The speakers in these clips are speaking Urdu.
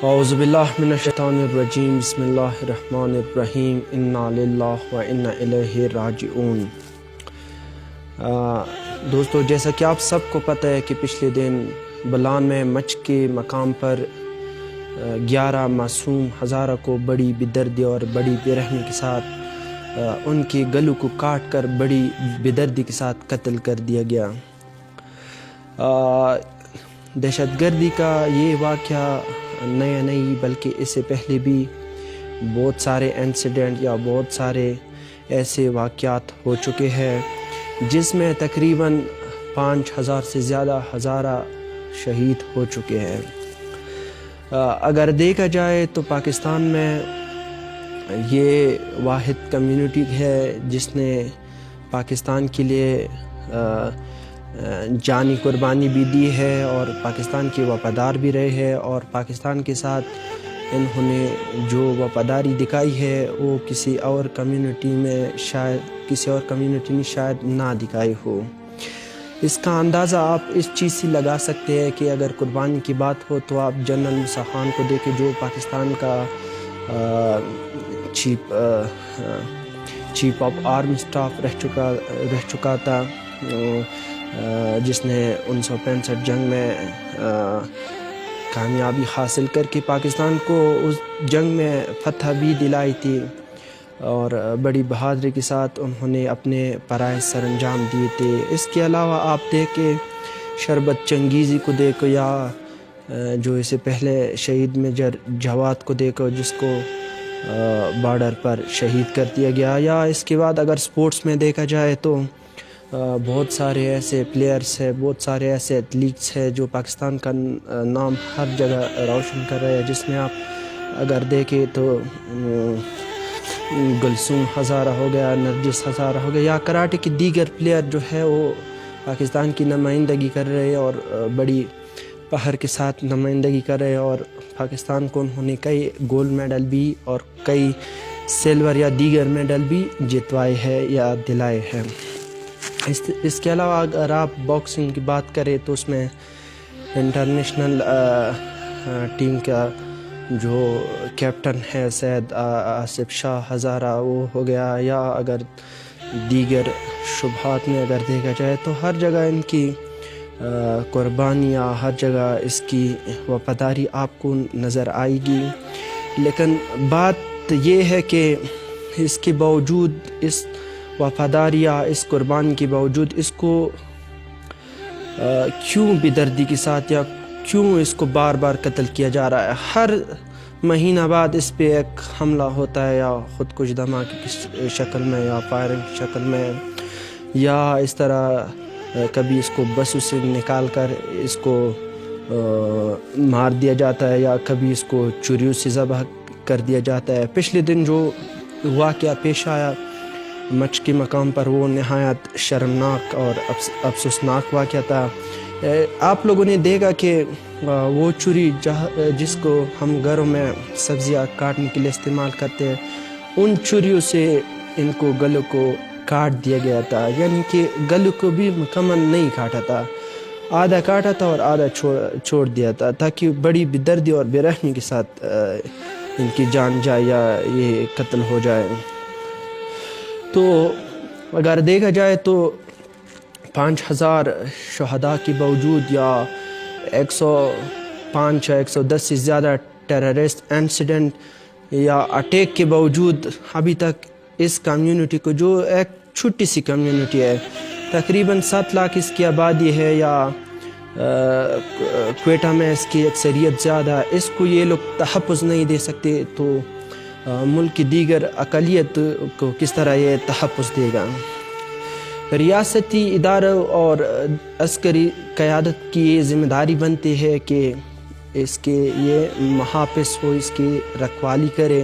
اعوذ باللہ من الشیطان الرجیم بسم اللہ الرحمن الرحیم انا للہ و انا الیہ راجعون۔ دوستو، جیسا کہ آپ سب کو پتہ ہے کہ پچھلے دن بلان میں مچ کے مقام پر 11 معصوم ہزارہ کو بڑی بے-دردی اور بڑی بے رحمی کے ساتھ ان کے گلوں کو کاٹ کر بڑی بے-دردی کے ساتھ قتل کر دیا گیا۔ دہشت گردی کا یہ واقعہ نیا نہیں، بلکہ اس سے پہلے بھی بہت سارے انسیڈنٹ یا بہت سارے ایسے واقعات ہو چکے ہیں جس میں تقریباً 5000 سے زیادہ ہزارہ شہید ہو چکے ہیں۔ اگر دیکھا جائے تو پاکستان میں یہ واحد کمیونٹی ہے جس نے پاکستان کے لیے جانی قربانی بھی دی ہے اور پاکستان کے وفادار بھی رہے ہیں، اور پاکستان کے ساتھ انہوں نے جو وفاداری دکھائی ہے وہ کسی اور کمیونٹی نے شاید نہ دکھائی ہو۔ اس کا اندازہ آپ اس چیز سے لگا سکتے ہیں کہ اگر قربانی کی بات ہو تو آپ جنرل موسیٰ خان کو دیکھیں جو پاکستان کا چیف آف آرمی سٹاف رہ چکا تھا، جس نے 1965 جنگ میں کامیابی حاصل کر کے پاکستان کو اس جنگ میں فتح بھی دلائی تھی، اور بڑی بہادری کے ساتھ انہوں نے اپنے فرائض سر انجام دیے تھے۔ اس کے علاوہ آپ دیکھیں شربت چنگیزی کو دیکھو، یا جو اسے پہلے شہید میجر جواد کو دیکھو جس کو بارڈر پر شہید کر دیا گیا، یا اس کے بعد اگر سپورٹس میں دیکھا جائے تو بہت سارے ایسے پلیئرز ہیں، بہت سارے ایسے ایتھلیٹس ہیں جو پاکستان کا نام ہر جگہ روشن کر رہے ہیں، جس میں آپ اگر دیکھیں تو گلثوم ہزارہ ہو گیا، نرجس ہزارہ ہو گیا، یا کراٹے کے دیگر پلیئر جو ہے وہ پاکستان کی نمائندگی کر رہے ہیں اور بڑی پہر کے ساتھ نمائندگی کر رہے ہیں، اور پاکستان کو انہوں نے کئی گولڈ میڈل بھی اور کئی سلور یا دیگر میڈل بھی جتوائے ہیں یا دلائے ہیں۔ اس کے علاوہ اگر آپ باکسنگ کی بات کریں تو اس میں انٹرنیشنل ٹیم کا جو کیپٹن ہے سید آصف شاہ ہزارہ وہ ہو گیا، یا اگر دیگر شبہات میں اگر دیکھا جائے تو ہر جگہ ان کی قربانیاں، ہر جگہ اس کی وفاداری آپ کو نظر آئے گی۔ لیکن بات یہ ہے کہ اس کے باوجود، اس وفاداری یا اس قربانی کے باوجود اس کو کیوں بے دردی کے ساتھ یا کیوں اس کو بار بار قتل کیا جا رہا ہے؟ ہر مہینہ بعد اس پہ ایک حملہ ہوتا ہے، یا خود کش دھماکے کی شکل میں، یا فائرنگ کی شکل میں، یا اس طرح کبھی اس کو بسوں سے نکال کر اس کو مار دیا جاتا ہے، یا کبھی اس کو چھریوں سے ذبح کر دیا جاتا ہے۔ پچھلے دن جو واقعہ پیش آیا مچ کے مقام پر وہ نہایت شرمناک اور افسوسناک واقعہ تھا۔ آپ لوگوں نے دیکھا کہ وہ چھری جس کو ہم گھروں میں سبزیاں کاٹنے کے لیے استعمال کرتے ہیں، ان چھریوں سے ان کو گلوں کو کاٹ دیا گیا تھا، یعنی کہ گلوں کو بھی مکمل نہیں کاٹا تھا، آدھا کاٹا تھا اور آدھا چھوڑ دیا تھا، تاکہ بڑی بے دردی اور بے رحمی کے ساتھ ان کی جان جائے یا یہ قتل ہو جائے۔ تو اگر دیکھا جائے تو 5000 شہداء کے باوجود یا 105 یا 110 سے زیادہ ٹیررسٹ انسیڈنٹ یا اٹیک کے باوجود ابھی تک اس کمیونٹی کو، جو ایک چھوٹی سی کمیونٹی ہے، تقریباً 7 لاکھ اس کی آبادی ہے، یا کوئٹہ میں اس کی اکثریت زیادہ ہے، اس کو یہ لوگ تحفظ نہیں دے سکتے تو ملک کی دیگر اقلیت کو کس طرح یہ تحفظ دے گا؟ ریاستی اداروں اور عسکری قیادت کی یہ ذمہ داری بنتی ہے کہ اس کے یہ محافظ ہو، اس کی رکھوالی کرے،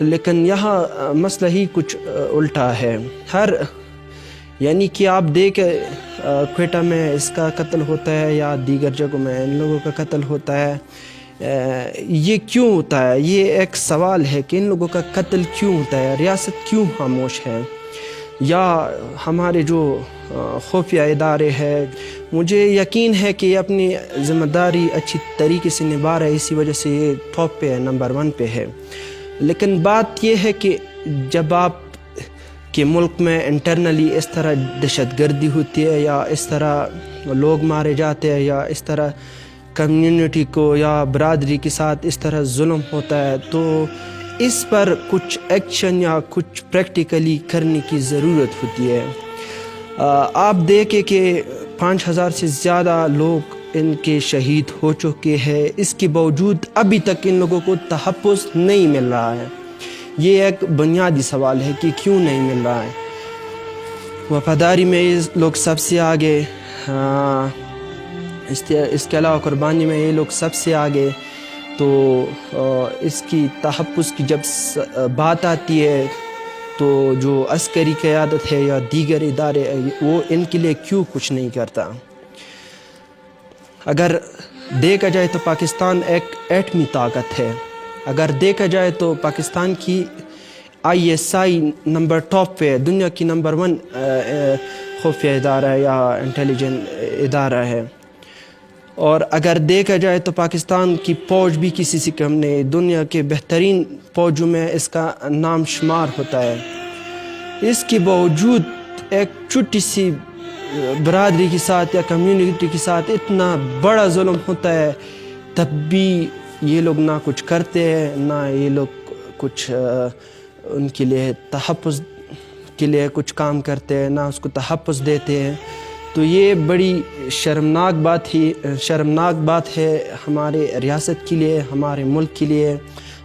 لیکن یہاں مسئلہ ہی کچھ الٹا ہے۔ یعنی کہ آپ دیکھیں کوئٹہ میں اس کا قتل ہوتا ہے یا دیگر جگہوں میں ان لوگوں کا قتل ہوتا ہے، یہ کیوں ہوتا ہے؟ یہ ایک سوال ہے کہ ان لوگوں کا قتل کیوں ہوتا ہے، ریاست کیوں خاموش ہے؟ یا ہمارے جو خفیہ ادارے ہیں، مجھے یقین ہے کہ یہ اپنی ذمہ داری اچھی طریقے سے نبھا رہا ہے، اسی وجہ سے یہ ٹاپ پہ ہے، نمبر 1 پہ ہے۔ لیکن بات یہ ہے کہ جب آپ کے ملک میں انٹرنلی اس طرح دہشت گردی ہوتی ہے، یا اس طرح لوگ مارے جاتے ہیں، یا اس طرح کمیونٹی کو یا برادری کے ساتھ اس طرح ظلم ہوتا ہے، تو اس پر کچھ ایکشن یا کچھ پریکٹیکلی کرنے کی ضرورت ہوتی ہے۔ آپ دیکھیں کہ 5000 سے زیادہ لوگ ان کے شہید ہو چکے ہیں، اس کے باوجود ابھی تک ان لوگوں کو تحفظ نہیں مل رہا ہے۔ یہ ایک بنیادی سوال ہے کہ کیوں نہیں مل رہا ہے۔ وفاداری میں یہ لوگ سب سے آگے، اس کے علاوہ قربانی میں یہ لوگ سب سے آگے، تو اس کی تحفظ کی جب بات آتی ہے تو جو عسکری قیادت ہے یا دیگر ادارے وہ ان کے لیے کیوں کچھ نہیں کرتا؟ اگر دیکھا جائے تو پاکستان ایک ایٹمی طاقت ہے، اگر دیکھا جائے تو پاکستان کی ISI نمبر ٹاپ پہ ہے، دنیا کی نمبر 1 خفیہ ادارہ یا انٹیلیجنٹ ادارہ ہے۔ اور اگر دیکھا جائے تو پاکستان کی فوج بھی کسی سے کم نہیں، دنیا کے بہترین فوجوں میں اس کا نام شمار ہوتا ہے۔ اس کے باوجود ایک چھوٹی سی برادری کے ساتھ یا کمیونٹی کے ساتھ اتنا بڑا ظلم ہوتا ہے، تب بھی یہ لوگ نہ کچھ کرتے ہیں، نہ یہ لوگ کچھ ان کے لیے تحفظ کے لیے کچھ کام کرتے ہیں، نہ اس کو تحفظ دیتے ہیں۔ تو یہ بڑی شرمناک بات ہے ہمارے ریاست کے لیے، ہمارے ملک کے لیے،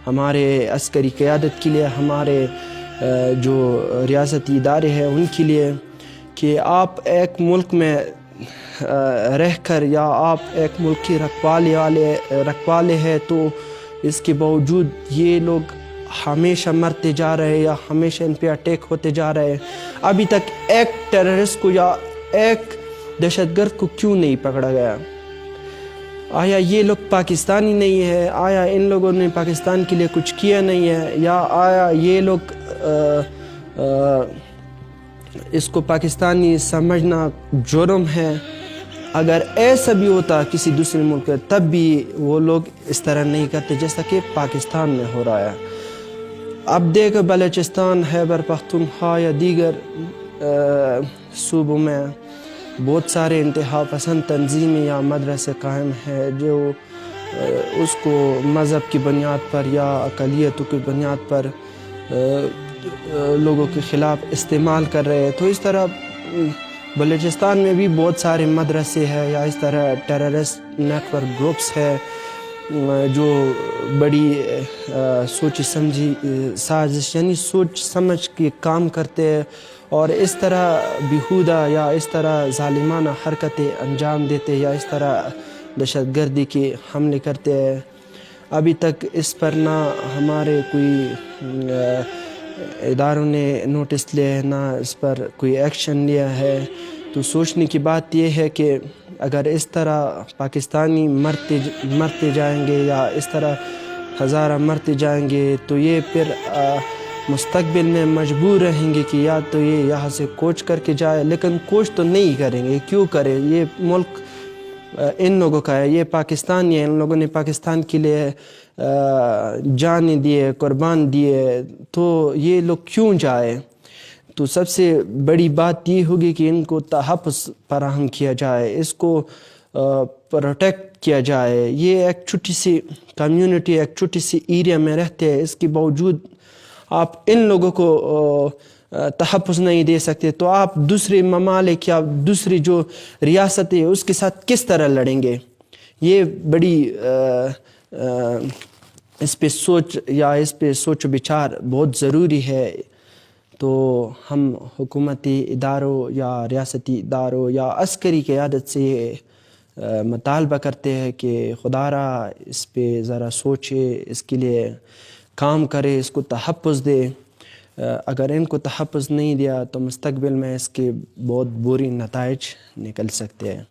ہمارے عسکری قیادت کے لیے، ہمارے جو ریاستی ادارے ہیں ان کے لیے، کہ آپ ایک ملک میں رہ کر یا آپ ایک ملک کی رکھوالے ہیں، تو اس کے باوجود یہ لوگ ہمیشہ مرتے جا رہے ہیں یا ہمیشہ ان پہ اٹیک ہوتے جا رہے ہیں۔ ابھی تک ایک ٹیررسٹ کو یا ایک دہشت گرد کو کیوں نہیں پکڑا گیا؟ آیا یہ لوگ پاکستانی نہیں ہے؟ آیا ان لوگوں نے پاکستان کے لیے کچھ کیا نہیں ہے؟ یا آیا یہ لوگ اس کو پاکستانی سمجھنا جرم ہے؟ اگر ایسا بھی ہوتا کسی دوسرے ملک میں، تب بھی وہ لوگ اس طرح نہیں کرتے جیسا کہ پاکستان میں ہو رہا ہے۔ اب دیکھو بلوچستان، خیبر پختونخوا یا دیگر صوبوں میں بہت سارے انتہا پسند تنظیمیں یا مدرسے قائم ہیں جو اس کو مذہب کی بنیاد پر یا اقلیتوں کی بنیاد پر لوگوں کے خلاف استعمال کر رہے ہیں۔ تو اس طرح بلوچستان میں بھی بہت سارے مدرسے ہیں یا اس طرح ٹیررسٹ نیٹ ورک گروپس ہے جو بڑی سوچی سمجھی سازش یعنی سوچ سمجھ کے کام کرتے ہیں، اور اس طرح بیہودہ یا اس طرح ظالمانہ حرکتیں انجام دیتے یا اس طرح دہشت گردی کے حملے کرتے ہیں۔ ابھی تک اس پر نہ ہمارے کوئی اداروں نے نوٹس لیا ہے، نہ اس پر کوئی ایکشن لیا ہے۔ تو سوچنے کی بات یہ ہے کہ اگر اس طرح پاکستانی مرتے جائیں گے یا اس طرح ہزارہ مرتے جائیں گے، تو یہ پھر مستقبل میں مجبور رہیں گے کہ یا تو یہ یہاں سے کوچ کر کے جائے، لیکن کوچ تو نہیں کریں گے۔ کیوں کریں؟ یہ ملک ان لوگوں کا ہے، یہ پاکستانی ہے، ان لوگوں نے پاکستان کے لیے جانیں دیے، قربان دیے، تو یہ لوگ کیوں جائے؟ تو سب سے بڑی بات یہ ہوگی کہ ان کو تحفظ فراہم کیا جائے، اس کو پروٹیکٹ کیا جائے۔ یہ ایک چھوٹی سی کمیونٹی، ایک چھوٹی سی ایریا میں رہتے ہیں، اس کے باوجود آپ ان لوگوں کو تحفظ نہیں دے سکتے، تو آپ دوسرے ممالک یا دوسری جو ریاستیں اس کے ساتھ کس طرح لڑیں گے؟ یہ بڑی اس پہ سوچ و بچار بہت ضروری ہے۔ تو ہم حکومتی اداروں یا ریاستی اداروں یا عسکری قیادت سے مطالبہ کرتے ہیں کہ خدا را اس پہ ذرا سوچے، اس کے لیے کام کرے، اس کو تحفظ دے۔ اگر ان کو تحفظ نہیں دیا تو مستقبل میں اس کے بہت بری نتائج نکل سکتے ہیں۔